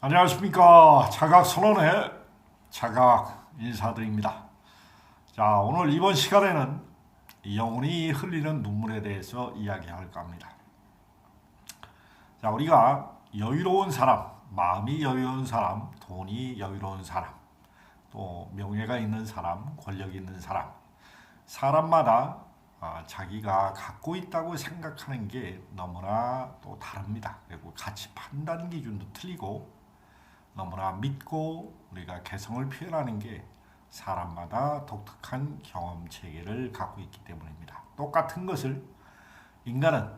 안녕하십니까. 자각선언의 자각 인사드립니다. 자, 오늘 이번 시간에는 영혼이 흘리는 눈물에 대해서 이야기할까 합니다. 자, 우리가 여유로운 사람, 마음이 여유로운 사람, 돈이 여유로운 사람, 또 명예가 있는 사람, 권력이 있는 사람, 사람마다 자기가 갖고 있다고 생각하는 게 너무나 또 다릅니다. 그리고 가치 판단 기준도 틀리고 너무나 믿고 우리가 개성을 표현하는 게 사람마다 독특한 경험 체계를 갖고 있기 때문입니다. 똑같은 것을 인간은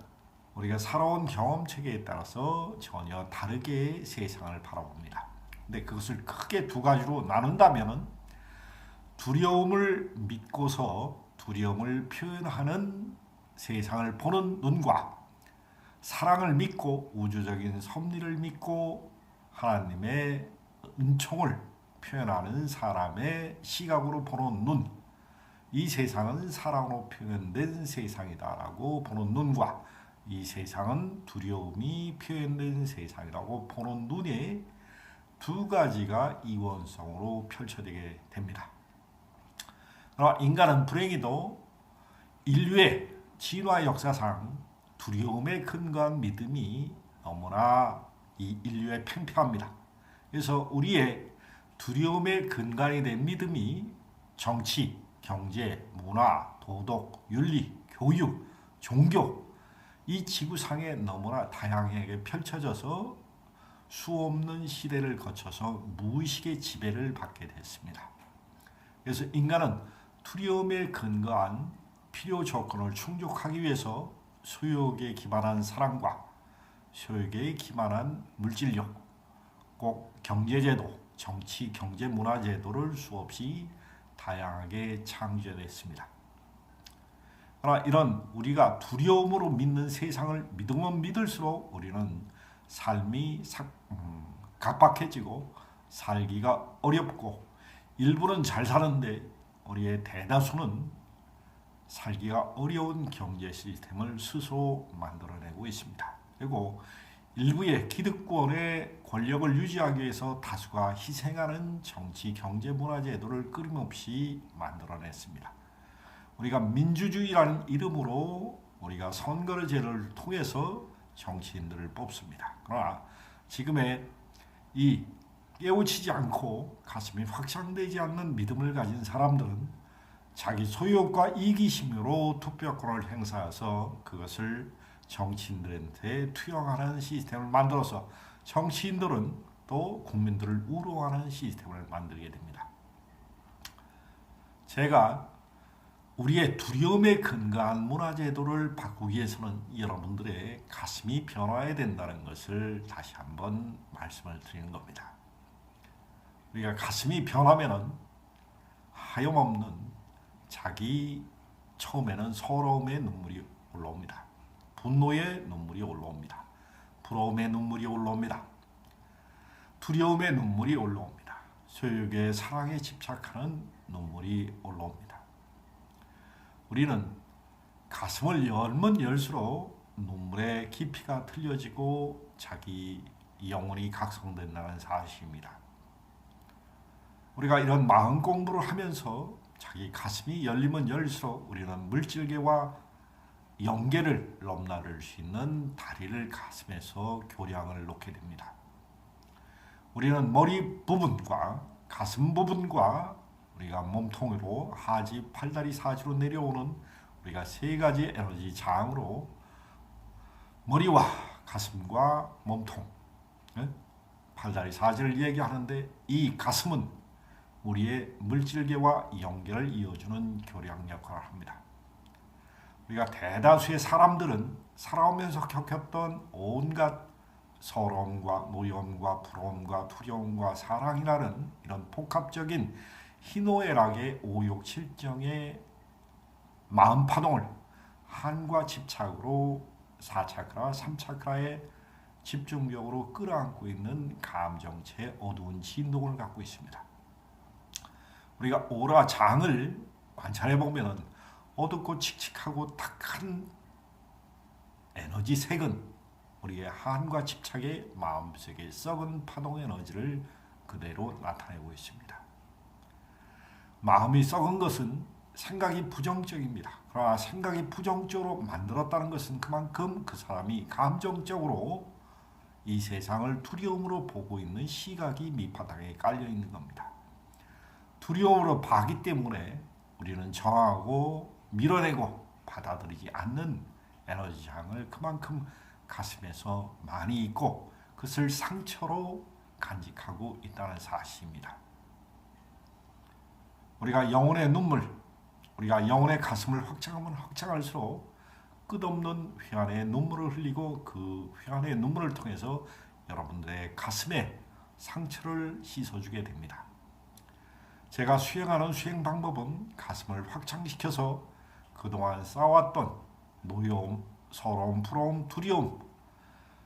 우리가 살아온 경험 체계에 따라서 전혀 다르게 세상을 바라봅니다. 근데 그것을 크게 두 가지로 나눈다면 두려움을 믿고서 두려움을 표현하는 세상을 보는 눈과 사랑을 믿고 우주적인 섭리를 믿고 하나님의 은총을 표현하는 사람의 시각으로 보는 눈, 이 세상은 사랑으로 표현된 세상이다라고 보는 눈과 이 세상은 두려움이 표현된 세상이라고 보는 눈의 두 가지가 이원성으로 펼쳐지게 됩니다. 그러나 인간은 불행히도 인류의 진화 역사상 두려움에 근거한 믿음이 너무나 이 인류에 팽팽합니다. 그래서 우리의 두려움에 근간이 된 믿음이 정치, 경제, 문화, 도덕, 윤리, 교육, 종교 이 지구상에 너무나 다양하게 펼쳐져서 수없는 시대를 거쳐서 무의식의 지배를 받게 됐습니다. 그래서 인간은 두려움에 근거한 필요 조건을 충족하기 위해서 소욕에 기반한 사랑과 소욕에 기반한 물질력, 꼭 경제제도, 정치, 경제, 문화제도를 수없이 다양하게 창조했습니다. 그러나 이런 우리가 두려움으로 믿는 세상을 믿으면 믿을수록 우리는 삶이 각박해지고 살기가 어렵고 일부는 잘 사는데 우리의 대다수는 살기가 어려운 경제 시스템을 스스로 만들어내고 있습니다. 그리고 일부의 기득권의 권력을 유지하기 위해서 다수가 희생하는 정치, 경제, 문화 제도를 끊임없이 만들어냈습니다. 우리가 민주주의라는 이름으로 우리가 선거제를 통해서 정치인들을 뽑습니다. 그러나 지금의 이 깨우치지 않고 가슴이 확장되지 않는 믿음을 가진 사람들은 자기 소유욕과 이기심으로 투표권을 행사해서 그것을 정치인들한테 투영하는 시스템을 만들어서 정치인들은 또 국민들을 우롱하는 시스템을 만들게 됩니다. 제가 우리의 두려움에 근거한 문화제도를 바꾸기 위해서는 여러분들의 가슴이 변화해야 된다는 것을 다시 한번 말씀을 드리는 겁니다. 우리가 가슴이 변하면은 하염없는 자기 처음에는 서러움의 눈물이 올라옵니다. 분노의 눈물이 올라옵니다. 부러움의 눈물이 올라옵니다. 두려움의 눈물이 올라옵니다. 소유의 사랑에 집착하는 눈물이 올라옵니다. 우리는 가슴을 열면 열수록 눈물의 깊이가 틀려지고 자기 영혼이 각성된다는 사실입니다. 우리가 이런 마음 공부를 하면서 자기 가슴이 열리면 열수록 우리는 물질계와 영계를 넘나들 수 있는 다리를 가슴에서 교량을 놓게 됩니다. 우리는 머리 부분과 가슴 부분과 우리가 몸통으로 하지, 팔다리, 사지로 내려오는 우리가 세 가지 에너지 장으로 머리와 가슴과 몸통, 팔다리, 사지를 얘기하는데 이 가슴은 우리의 물질계와 영계를 이어주는 교량 역할을 합니다. 우리가 대다수의 사람들은 살아오면서 겪었던 온갖 서러움과 노여움과 부러움과 두려움과 사랑이라는 이런 복합적인 희노애락의 오욕칠정의 마음파동을 한과 집착으로 4차크라, 3차크라의 집중력으로 끌어안고 있는 감정체의 어두운 진동을 갖고 있습니다. 우리가 오라 장을 관찰해 보면 어둡고 칙칙하고 탁한 에너지 색은 우리의 한과 집착의 마음속의 썩은 파동 에너지를 그대로 나타내고 있습니다. 마음이 썩은 것은 생각이 부정적입니다. 그러나 생각이 부정적으로 만들었다는 것은 그만큼 그 사람이 감정적으로 이 세상을 두려움으로 보고 있는 시각이 밑바닥에 깔려 있는 겁니다. 두려움으로 봐기 때문에 우리는 저항하고 밀어내고 받아들이지 않는 에너지장을 그만큼 가슴에서 많이 있고 그것을 상처로 간직하고 있다는 사실입니다. 우리가 영혼의 눈물, 우리가 영혼의 가슴을 확장하면 확장할수록 끝없는 회한의 눈물을 흘리고 그 회한의 눈물을 통해서 여러분들의 가슴에 상처를 씻어주게 됩니다. 제가 수행하는 수행 방법은 가슴을 확장시켜서 그동안 쌓아왔던 노여움, 서러움, 부러움, 두려움,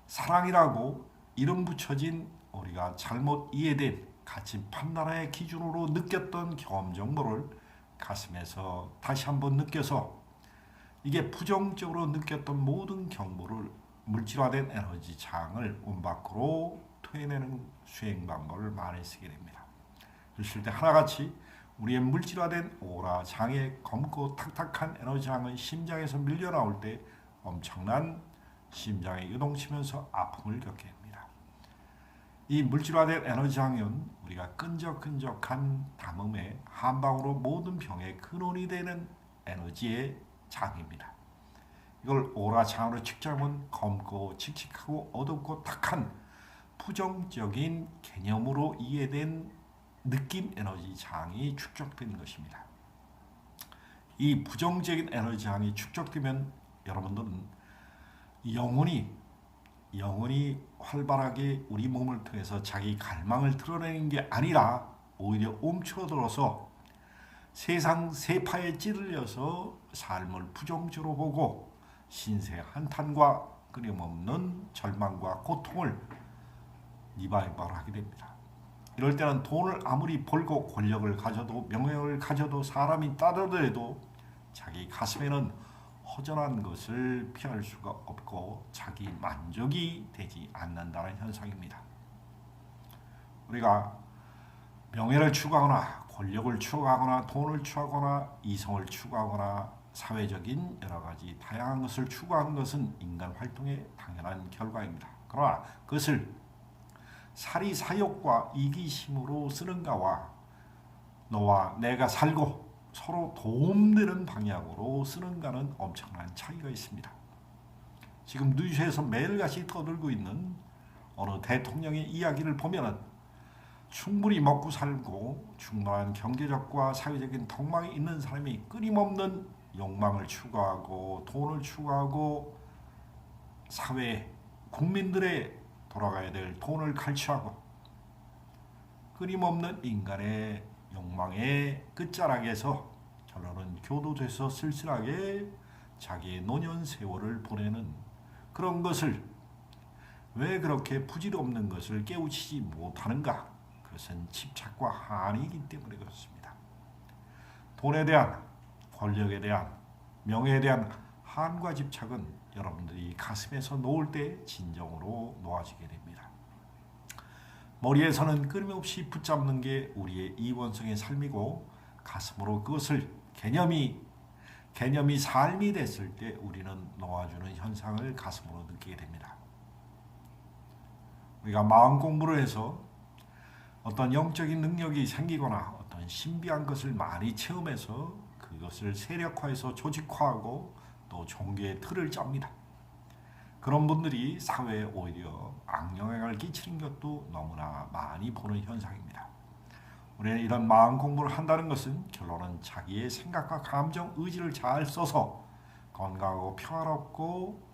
사랑이라고 이름 붙여진 우리가 잘못 이해된 가치 판단의 기준으로 느꼈던 경험 정보를 가슴에서 다시 한번 느껴서 이게 부정적으로 느꼈던 모든 경보를 물질화된 에너지 장을 온 밖으로 토해내는 수행 방법을 많이 쓰게 됩니다. 그랬을 때 하나같이 우리의 물질화된 오라 장의 검고 탁탁한 에너지 장은 심장에서 밀려나올 때 엄청난 심장에 요동치면서 아픔을 겪게 됩니다. 이 물질화된 에너지 장은 우리가 끈적끈적한 담음의 한 방으로 모든 병의 근원이 되는 에너지의 장입니다. 이걸 오라 장으로 측정하면 검고 칙칙하고 어둡고 탁한 부정적인 개념으로 이해된 느낌 에너지 장이 축적된 것입니다. 이 부정적인 에너지 장이 축적되면 여러분들은 영혼이 활발하게 우리 몸을 통해서 자기 갈망을 드러내는 게 아니라 오히려 움츠러들어서 세상 세파에 찌들려서 삶을 부정적으로 보고 신세 한탄과 끊임없는 절망과 고통을 니발바하게 됩니다. 이럴 때는 돈을 아무리 벌고 권력을 가져도 명예를 가져도 사람이 따르더라도 자기 가슴에는 허전한 것을 피할 수가 없고 자기 만족이 되지 않는다는 현상입니다. 우리가 명예를 추구하거나 권력을 추구하거나 돈을 추구하거나 이성을 추구하거나 사회적인 여러 가지 다양한 것을 추구하는 것은 인간 활동의 당연한 결과입니다. 그러나 그것을 사리사욕과 이기심으로 쓰는가와 너와 내가 살고 서로 도움되는 방향으로 쓰는가는 엄청난 차이가 있습니다. 지금 뉴스에서 매일같이 떠들고 있는 어느 대통령의 이야기를 보면은 충분히 먹고 살고 충분한 경제적과 사회적인 덕망이 있는 사람이 끊임없는 욕망을 추구하고 돈을 추구하고 사회 국민들의 돌아가야 될 돈을 갈취하고 끊임없는 인간의 욕망의 끝자락에서 결론은 교도돼서 쓸쓸하게 자기의 노년 세월을 보내는 그런 것을 왜 그렇게 부질없는 것을 깨우치지 못하는가? 그것은 집착과 한이기 때문에 그렇습니다. 돈에 대한, 권력에 대한, 명예에 대한 한과 집착은 여러분들이 가슴에서 놓을 때 진정으로 놓아지게 됩니다. 머리에서는 끊임없이 붙잡는 게 우리의 이원성의 삶이고 가슴으로 그것을 개념이 삶이 됐을 때 우리는 놓아주는 현상을 가슴으로 느끼게 됩니다. 우리가 마음 공부를 해서 어떤 영적인 능력이 생기거나 어떤 신비한 것을 많이 체험해서 그것을 세력화해서 조직화하고 또 종교의 틀을 짭니다. 그런 분들이 사회에 오히려 악영향을 끼치는 것도 너무나 많이 보는 현상입니다. 우리는 이런 마음 공부를 한다는 것은 결론은 자기의 생각과 감정, 의지를 잘 써서 건강하고 평화롭고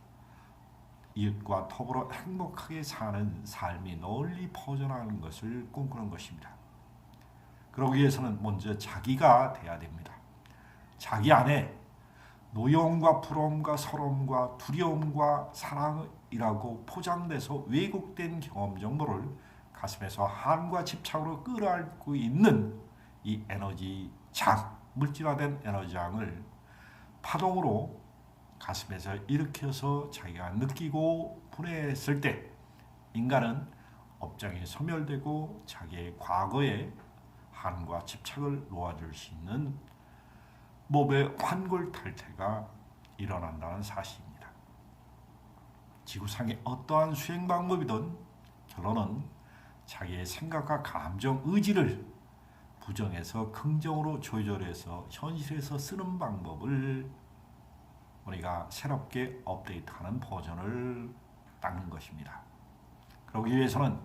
이웃과 더불어 행복하게 사는 삶이 널리 퍼져나가는 것을 꿈꾸는 것입니다. 그러기 위해서는 먼저 자기가 돼야 됩니다. 자기 안에 노여움과 부러움과 서러움과 두려움과 사랑이라고 포장돼서 왜곡된 경험 정보를 가슴에서 한과 집착으로 끌어안고 있는 이 에너지 장, 물질화된 에너지 장을 파동으로 가슴에서 일으켜서 자기가 느끼고 분해했을 때 인간은 업장이 소멸되고 자기의 과거의 한과 집착을 놓아줄 수 있는 몸의 환골탈태가 일어난다는 사실입니다. 지구상의 어떠한 수행 방법이든 결론은 자기의 생각과 감정, 의지를 부정에서 긍정으로 조절해서 현실에서 쓰는 방법을 우리가 새롭게 업데이트하는 버전을 닦는 것입니다. 그러기 위해서는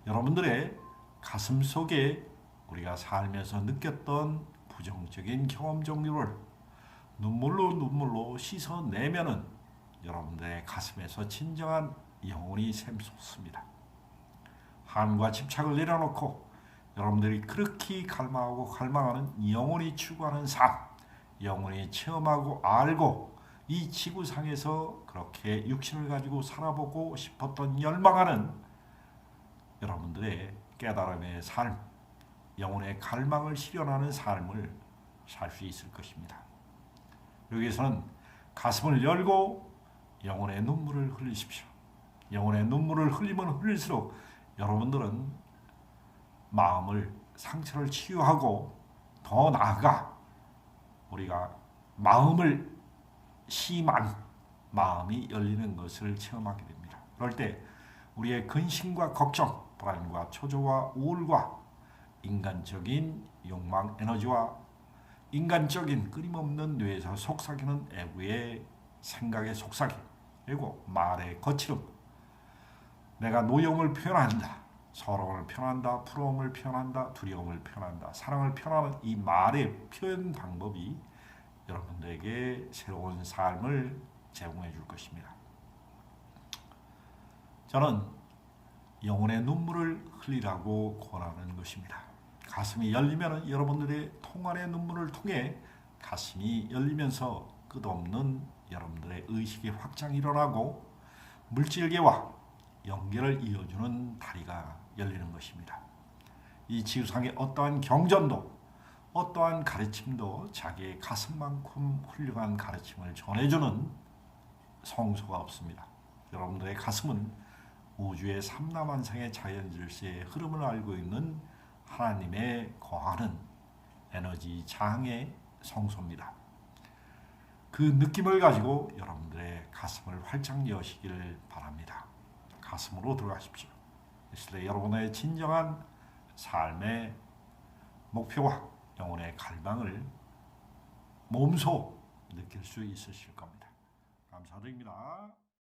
여러분들의 가슴 속에 우리가 살면서 느꼈던 부정적인 경험 종류를 눈물로 씻어내면은 여러분들의 가슴에서 진정한 영혼이 샘솟습니다. 한과 집착을 내려놓고 여러분들이 그렇게 갈망하는 영혼이 추구하는 삶, 영혼이 체험하고 알고 이 지구상에서 그렇게 육신을 가지고 살아보고 싶었던 열망하는 여러분들의 깨달음의 삶, 영혼의 갈망을 실현하는 삶을 살 수 있을 것입니다. 여기서는 가슴을 열고 영혼의 눈물을 흘리십시오. 영혼의 눈물을 흘리면 흘릴수록 여러분들은 마음을 상처를 치유하고 더 나아가 우리가 마음을 심한 마음이 열리는 것을 체험하게 됩니다. 그럴 때 우리의 근심과 걱정, 불안과 초조와 우울과 인간적인 욕망, 에너지와 인간적인 끊임없는 뇌에서 속삭이는 애구의 생각의 속삭임, 그리고 말의 거칠음, 내가 노여움을 표현한다, 서러움을 표현한다, 부러움을 표현한다, 두려움을 표현한다, 사랑을 표현하는 이 말의 표현 방법이 여러분들에게 새로운 삶을 제공해 줄 것입니다. 저는 영혼의 눈물을 흘리라고 권하는 것입니다. 가슴이 열리면 여러분들의 통안의 눈물을 통해 가슴이 열리면서 끝없는 여러분들의 의식의 확장이 일어나고 물질계와 연결을 이어주는 다리가 열리는 것입니다. 이 지구상의 어떠한 경전도 어떠한 가르침도 자기의 가슴만큼 훌륭한 가르침을 전해주는 성소가 없습니다. 여러분들의 가슴은 우주의 삼라만상의 자연질서의 흐름을 알고 있는 하나님의 거하는 에너지 장의 성소입니다. 그 느낌을 가지고 여러분들의 가슴을 활짝 여시길 바랍니다. 가슴으로 들어가십시오. 있을 때 여러분의 진정한 삶의 목표와 영혼의 갈망을 몸소 느낄 수 있으실 겁니다. 감사드립니다.